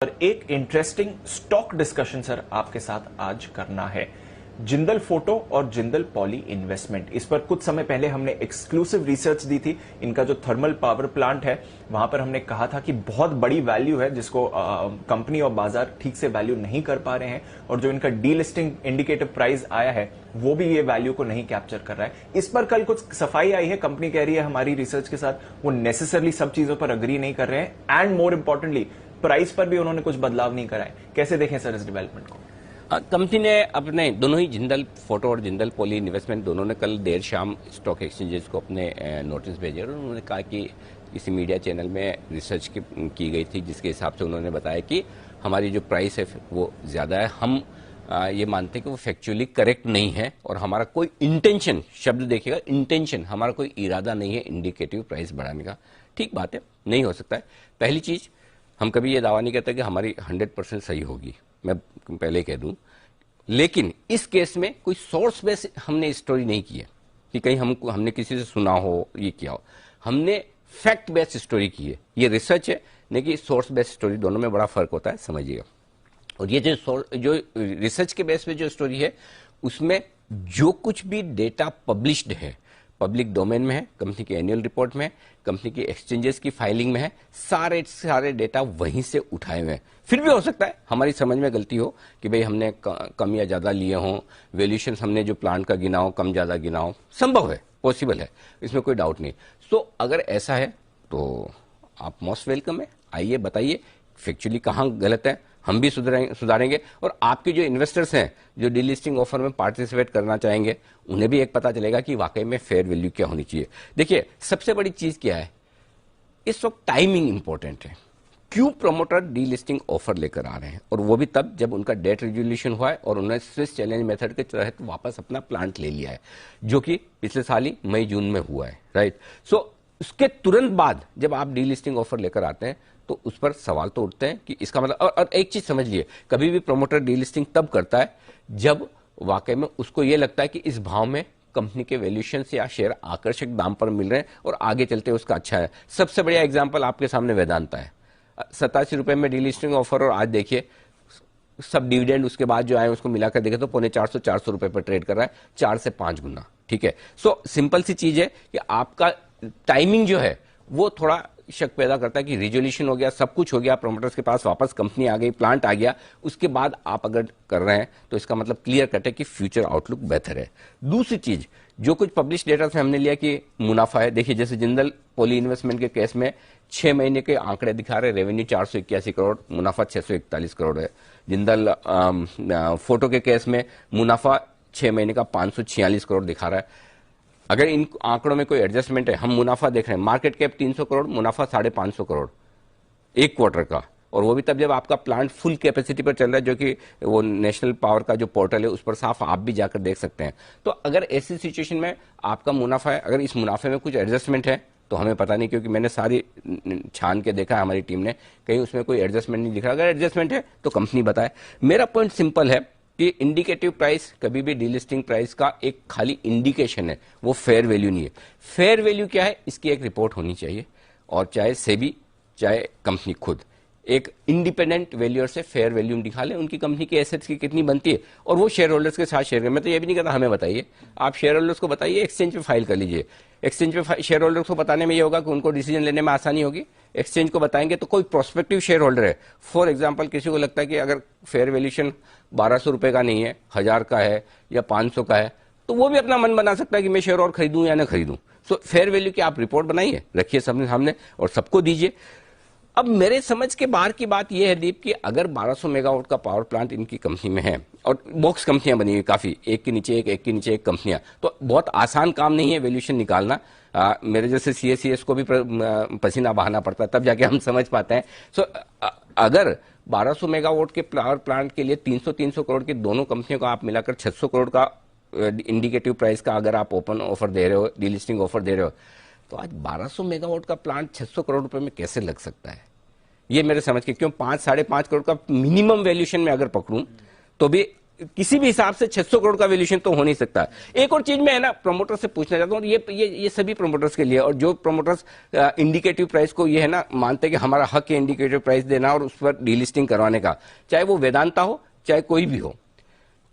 और एक interesting stock discussion sir आपके साथ आज करना है। जिंदल फोटो और जिंदल पॉली इन्वेस्टमेंट, इस पर कुछ समय पहले हमने एक्सक्लूसिव रिसर्च दी थी। इनका जो थर्मल पावर प्लांट है वहां पर हमने कहा था कि बहुत बड़ी वैल्यू है जिसको कंपनी और बाजार ठीक से वैल्यू नहीं कर पा रहे हैं, और जो इनका डीलिस्टिंग इंडिकेटिव प्राइस आया है वो भी ये वैल्यू को नहीं कैप्चर कर रहा है। इस पर कल कुछ सफाई आई है, कंपनी कह रही है हमारी रिसर्च के साथ वो नेसेसरली सब चीजों पर अग्री नहीं कर रहे हैं, एंड मोर इंपॉर्टेंटली प्राइस पर भी उन्होंने कुछ बदलाव नहीं कराए। कैसे देखें सर इस डेवलपमेंट को? कंपनी ने अपने दोनों ही जिंदल फोटो और जिंदल पॉली इन्वेस्टमेंट दोनों ने कल देर शाम स्टॉक एक्सचेंजेस को अपने नोटिस भेजे और उन्होंने कहा कि किसी मीडिया चैनल में रिसर्च की गई थी जिसके हिसाब से उन्होंने बताया कि हमारी जो प्राइस है वो ज़्यादा है। हम ये मानते हैं कि वो फैक्चुअली करेक्ट नहीं है और हमारा कोई इंटेंशन, शब्द देखिएगा इंटेंशन, हमारा कोई इरादा नहीं है इंडिकेटिव प्राइस बढ़ाने का। ठीक बात है, नहीं हो सकता है। पहली चीज़, हम कभी ये दावा नहीं करते कि हमारी 100% सही होगी, मैं पहले कह दूं, लेकिन इस केस में कोई सोर्स बेस हमने स्टोरी नहीं की है कि कहीं हमने किसी से सुना हो, ये किया हो। हमने फैक्ट बेस्ड स्टोरी की है। ये रिसर्च है, नहीं कि सोर्स बेस्ड स्टोरी, दोनों में बड़ा फर्क होता है, समझिएगा। और ये जो रिसर्च के बेस पे जो स्टोरी है उसमें जो कुछ भी डेटा पब्लिश्ड है, पब्लिक डोमेन में है, कंपनी की एनुअल रिपोर्ट में है, कंपनी की एक्सचेंजेस की फाइलिंग में है, सारे डेटा वहीं से उठाए हुए हैं। फिर भी हो सकता है हमारी समझ में गलती हो कि भाई हमने कम या ज्यादा लिए हों, वैल्यूएशन हमने जो प्लांट का गिना हो कम ज्यादा गिना हो, संभव है, पॉसिबल है, इसमें कोई डाउट नहीं। सो अगर ऐसा है तो आप मोस्ट वेलकम है, आइए बताइए फैक्चुअली कहाँ गलत है, हम भी सुधारेंगे। और आपके जो इन्वेस्टर्स हैं जो डीलिस्टिंग ऑफर में पार्टिसिपेट करना चाहेंगे उन्हें भी एक पता चलेगा कि वाकई में फेयर वैल्यू क्या होनी चाहिए। देखिए सबसे बड़ी चीज क्या है, इस वक्त टाइमिंग इंपॉर्टेंट है। क्यों प्रमोटर डीलिस्टिंग ऑफर लेकर आ रहे हैं, और वो भी तब जब उनका डेट रिजोल्यूशन हुआ है और उन्होंने स्विस चैलेंज मेथड के तहत वापस अपना प्लांट ले लिया है, जो कि पिछले साल ही मई जून में हुआ है, राइट। सो उसके तुरंत बाद जब आप डीलिस्टिंग ऑफर लेकर आते हैं तो उस पर सवाल तो उठते हैं कि इसका मतलब, और एक चीज समझिए, कभी भी प्रमोटर डीलिस्टिंग तब करता है जब वाकई में उसको यह लगता है कि इस भाव में कंपनी के वैल्यूएशन से या शेयर आकर्षक दाम पर मिल रहे हैं और आगे चलते उसका अच्छा है। सबसे बढ़िया एग्जांपल आपके सामने वेदांता है। 87 रुपए में डीलिस्टिंग ऑफर, और आज देखिए सब डिविडेंड उसके बाद जो आए उसको मिलाकर देखे तो 450 रुपए पर ट्रेड कर रहा है, 4 से 5 गुना। ठीक है, सो सिंपल सी चीज है कि आपका टाइमिंग जो है वो थोड़ा शक पैदा करता है कि रिजोल्यूशन हो गया, सब कुछ हो गया, प्रोमोटर्स के पास वापस कंपनी आ गई, प्लांट आ गया, उसके बाद आप अगर कर रहे हैं तो इसका मतलब क्लियर कट है कि फ्यूचर आउटलुक बेहतर है। दूसरी चीज, जो कुछ पब्लिश डेटा से हमने लिया कि मुनाफा है, देखिए जैसे जिंदल पॉली इन्वेस्टमेंट के केस में 6 महीने के आंकड़े दिखा रहे, रेवेन्यू 481 करोड़, मुनाफा 641 करोड़ है। जिंदल फोटो के केस में मुनाफा 6 महीने का 546 करोड़ दिखा रहा है। अगर इन आंकड़ों में कोई एडजस्टमेंट है, हम मुनाफा देख रहे हैं, मार्केट कैप 300 करोड़, मुनाफा 550 करोड़ एक क्वार्टर का, और वो भी तब जब आपका प्लांट फुल कैपेसिटी पर चल रहा है, जो कि वो नेशनल पावर का जो पोर्टल है उस पर साफ आप भी जाकर देख सकते हैं। तो अगर ऐसी सिचुएशन में आपका मुनाफा है, अगर इस मुनाफे में कुछ एडजस्टमेंट है तो हमें पता नहीं, क्योंकि मैंने सारी छान के देखा है हमारी टीम ने, कहीं उसमें कोई एडजस्टमेंट नहीं दिख रहा। अगर एडजस्टमेंट है तो कंपनी बताए। मेरा पॉइंट सिंपल है कि इंडिकेटिव प्राइस कभी भी डीलिस्टिंग प्राइस का एक खाली इंडिकेशन है, वो फेयर वैल्यू नहीं है। फेयर वैल्यू क्या है, इसकी एक रिपोर्ट होनी चाहिए, और चाहे सेबी चाहे कंपनी खुद एक इंडिपेंडेंट वैल्यूअर से फेयर वैल्यू निकाले, उनकी कंपनी की एसेट्स की कितनी बनती है, और वो शेयर होल्डर्स के साथ शेयर करें। मैं तो ये भी नहीं कहता हमें बताइए, आप शेयर होल्डर्स को बताइए, एक्सचेंज पे फाइल कर लीजिए। एक्सचेंज पे शेयर होल्डर्स को बताने में ये होगा कि उनको डिसीजन लेने में आसानी होगी। एक्सचेंज को बताएंगे तो कोई प्रोस्पेक्टिव शेयर होल्डर है, फॉर एग्जाम्पल किसी को लगता है कि अगर फेयर वैल्यूएशन 1200 रुपए का नहीं है, 1000 का है या 500 का है, तो वो भी अपना मन बना सकता है कि मैं शेयर और खरीदूं या ना खरीदूं। सो फेयर वैल्यू की आप रिपोर्ट बनाइए, रखिए सबने सामने और सबको दीजिए। अब मेरे समझ के बाहर की बात यह है दीप कि अगर 1200 मेगावाट का पावर प्लांट इनकी कंपनी में है, और बॉक्स कंपनियां बनी हुई काफी, एक के नीचे एक कंपनियां, तो बहुत आसान काम नहीं है वैल्यूएशन निकालना। मेरे जैसे सीएसीएस को भी पसीना बहाना पड़ता है, तब जाके हम समझ पाते हैं। सो अगर 1200 मेगावाट के पावर प्लांट के लिए 300 करोड़ की दोनों कंपनियों का आप मिलाकर 600 करोड़ का इंडिकेटिव प्राइस का अगर आप ओपन ऑफर दे रहे हो, डीलिस्टिंग ऑफर दे रहे हो, तो आज 1200 मेगावाट का प्लांट 600 करोड़ रुपए में कैसे लग सकता है? ये मेरे समझ के, क्यों 5-5.5 करोड़ का मिनिमम वैल्यूएशन में अगर पकड़ूं तो भी किसी भी हिसाब से 600 करोड़ का वैल्यूएशन तो हो नहीं सकता। एक और चीज मैं है ना प्रमोटर से पूछना चाहता हूँ, ये सभी प्रमोटर्स के लिए, और जो प्रमोटर्स इंडिकेटिव प्राइस को ये है ना मानते हैं कि हमारा हक है इंडिकेटिव प्राइस देना और उस पर डीलिस्टिंग करवाने का, चाहे वो वेदांता हो चाहे कोई भी हो,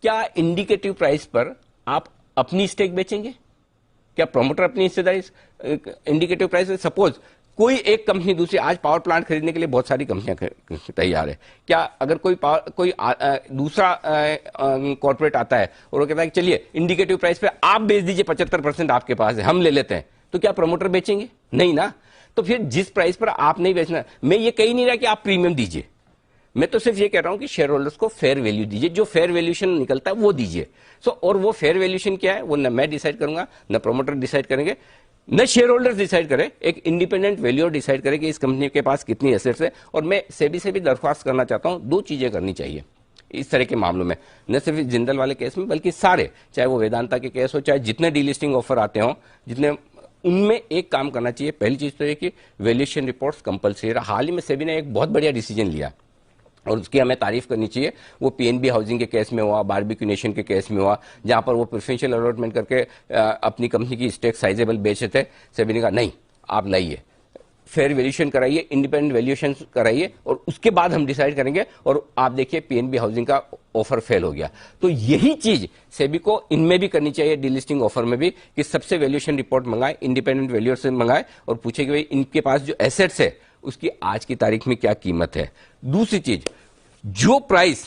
क्या इंडिकेटिव प्राइस पर आप अपनी स्टेक बेचेंगे? क्या प्रमोटर अपनी हिस्सेदारी इंडिकेटिव प्राइस, सपोज कोई एक कंपनी दूसरी, आज पावर प्लांट खरीदने के लिए बहुत सारी कंपनियां तैयार है, क्या अगर कोई दूसरा कॉर्पोरेट आता है और वो कहता है कि चलिए इंडिकेटिव प्राइस पे आप बेच दीजिए, 75% आपके पास है, हम ले लेते हैं, तो क्या प्रमोटर बेचेंगे? नहीं ना। तो फिर जिस प्राइस पर आप नहीं बेचना, मैं ये कह ही नहीं रहा कि आप प्रीमियम दीजिए, मैं तो सिर्फ ये कह रहा हूं कि शेयर होल्डर्स को फेयर वैल्यू दीजिए, जो फेयर वैल्यूएशन निकलता है वो दीजिए। और वो फेयर वैल्यूएशन क्या है वो न मैं डिसाइड करूंगा, न प्रमोटर डिसाइड करेंगे, न शेयर होल्डर्स डिसाइड करें, एक इंडिपेंडेंट वैल्यूअर डिसाइड करे कि इस कंपनी के पास कितनी एसेट्स है। और मैं सेबी से भी दरख्वास्त करना चाहता हूं, दो चीजें करनी चाहिए इस तरह के मामलों में, न सिर्फ जिंदल वाले केस में बल्कि सारे, चाहे वो वेदांता के केस हो, चाहे जितने डीलिस्टिंग ऑफर आते हो, जितने, उनमें एक काम करना चाहिए। पहली चीज तो ये कि वैल्यूएशन रिपोर्ट्स कंपलसरी। हाल ही में सेबी ने एक बहुत बढ़िया डिसीजन लिया और उसकी हमें तारीफ करनी चाहिए। वो पीएनबी हाउसिंग के केस में हुआ, बारबेक्यू नेशन के केस में हुआ, जहां पर वो प्रेफरेंशियल अलॉटमेंट करके अपनी कंपनी की स्टेक साइजेबल बेचे थे। सेबी ने कहा नहीं, आप लाइए, फेयर वैल्यूएशन कराइए, इंडिपेंडेंट वैल्यूएशन कराइए और उसके बाद हम डिसाइड करेंगे। और आप देखिए पीएनबी हाउसिंग का ऑफर फेल हो गया। तो यही चीज सेबी को इनमें भी करनी चाहिए, डीलिस्टिंग ऑफर में भी, कि सबसे वैल्यूएशन रिपोर्ट मंगाए, इंडिपेंडेंट वैल्यूअर से मंगाए और पूछे कि भाई इनके पास जो एसेट्स है उसकी आज की तारीख में क्या कीमत है। दूसरी चीज, जो प्राइस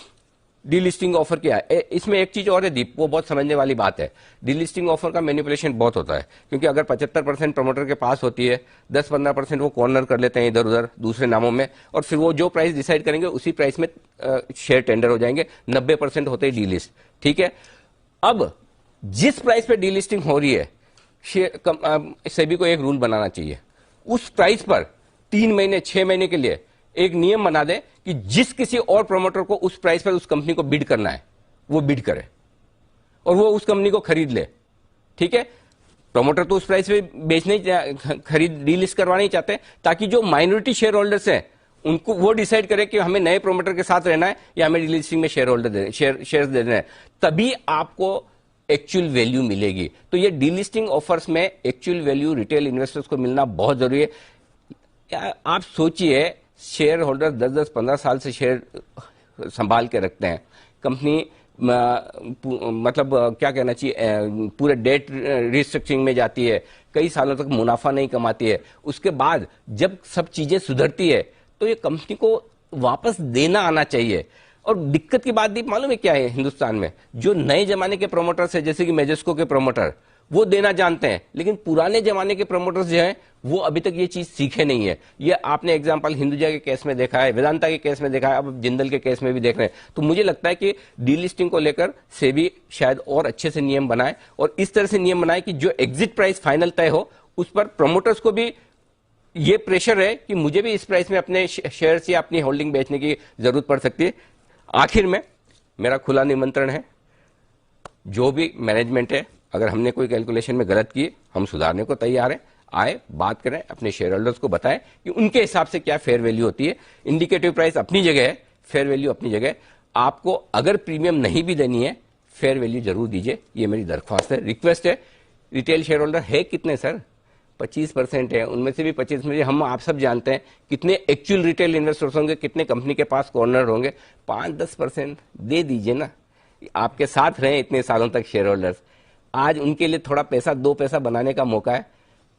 डीलिस्टिंग ऑफर किया है, इसमें एक चीज और है दीप, वो बहुत समझने वाली बात है। डीलिस्टिंग ऑफर का मैनिपुलेशन बहुत होता है, क्योंकि अगर 75% प्रमोटर के पास होती है, 10-15% वो कॉर्नर कर लेते हैं इधर उधर दूसरे नामों में, और फिर वो जो प्राइस डिसाइड करेंगे उसी प्राइस में शेयर टेंडर हो जाएंगे, 90% होते ही डीलिस्ट। ठीक है, अब जिस प्राइस पे डीलिस्टिंग हो रही है, सेबी को एक रूल बनाना चाहिए, उस प्राइस पर 3 महीने 6 महीने के लिए एक नियम बना दे कि जिस किसी और प्रमोटर को उस प्राइस पर उस कंपनी को बिड करना है वो बिड करे और वो उस कंपनी को खरीद ले। ठीक है, प्रमोटर तो उस प्राइस पे बेचने खरीद डीलिस्ट करवाना ही चाहते हैं, ताकि जो माइनॉरिटी शेयर होल्डर्स हैं उनको वो डिसाइड करे कि हमें नए प्रमोटर के साथ रहना है या हमें डीलिस्टिंग में शेयर होल्डर शेयर देना है, तभी आपको एक्चुअल वैल्यू मिलेगी। तो ये डीलिस्टिंग ऑफर्स में एक्चुअल वैल्यू रिटेल इन्वेस्टर्स को मिलना बहुत जरूरी है। आप सोचिए, शेयर होल्डर 10-10, 15 साल से शेयर संभाल के रखते हैं, कंपनी मतलब क्या कहना चाहिए, पूरे डेट रिस्ट्रक्चरिंग में जाती है, कई सालों तक मुनाफा नहीं कमाती है, उसके बाद जब सब चीजें सुधरती है तो ये कंपनी को वापस देना आना चाहिए। और दिक्कत की बात भी मालूम है क्या है हिंदुस्तान में, जो नए जमाने के प्रोमोटर्स है, जैसे कि मेजेस्को के प्रोमोटर, वो देना जानते हैं, लेकिन पुराने जमाने के प्रमोटर्स जो हैं वो अभी तक ये चीज सीखे नहीं है। ये आपने एग्जांपल हिंदुजा के केस में देखा है, वेदांता के केस में देखा है, अब जिंदल के केस में भी देख रहे हैं। तो मुझे लगता है कि डीलिस्टिंग को लेकर सेबी शायद और अच्छे से नियम बनाए और इस तरह से नियम बनाए कि जो एग्जिट प्राइस फाइनल तय हो उस पर प्रमोटर्स को भी ये प्रेशर है कि मुझे भी इस प्राइस में अपने शेयर्स या अपनी होल्डिंग बेचने की जरूरत पड़ सकती है। आखिर में मेरा खुला निमंत्रण है, जो भी मैनेजमेंट है, अगर हमने कोई कैलकुलेशन में गलत की, हम सुधारने को तैयार हैं, आए बात करें, अपने शेयर होल्डर्स को बताएं कि उनके हिसाब से क्या फेयर वैल्यू होती है। इंडिकेटिव प्राइस अपनी जगह है, फेयर वैल्यू अपनी जगह है। आपको अगर प्रीमियम नहीं भी देनी है, फेयर वैल्यू जरूर दीजिए, ये मेरी दरख्वास्त है, रिक्वेस्ट है। रिटेल शेयर होल्डर है कितने सर? 25% है, उनमें से भी 25 में हम आप सब जानते हैं कितने एक्चुअल रिटेल इन्वेस्टर्स होंगे, कितने कंपनी के पास कॉर्नर होंगे। 5-10% दे दीजिए ना, आपके साथ रहे इतने सालों तक शेयर होल्डर्स, आज उनके लिए थोड़ा पैसा 2 पैसा बनाने का मौका है।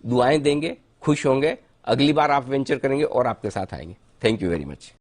दुआएं देंगे, खुश होंगे, अगली बार आप वेंचर करेंगे और आपके साथ आएंगे। Thank you very much.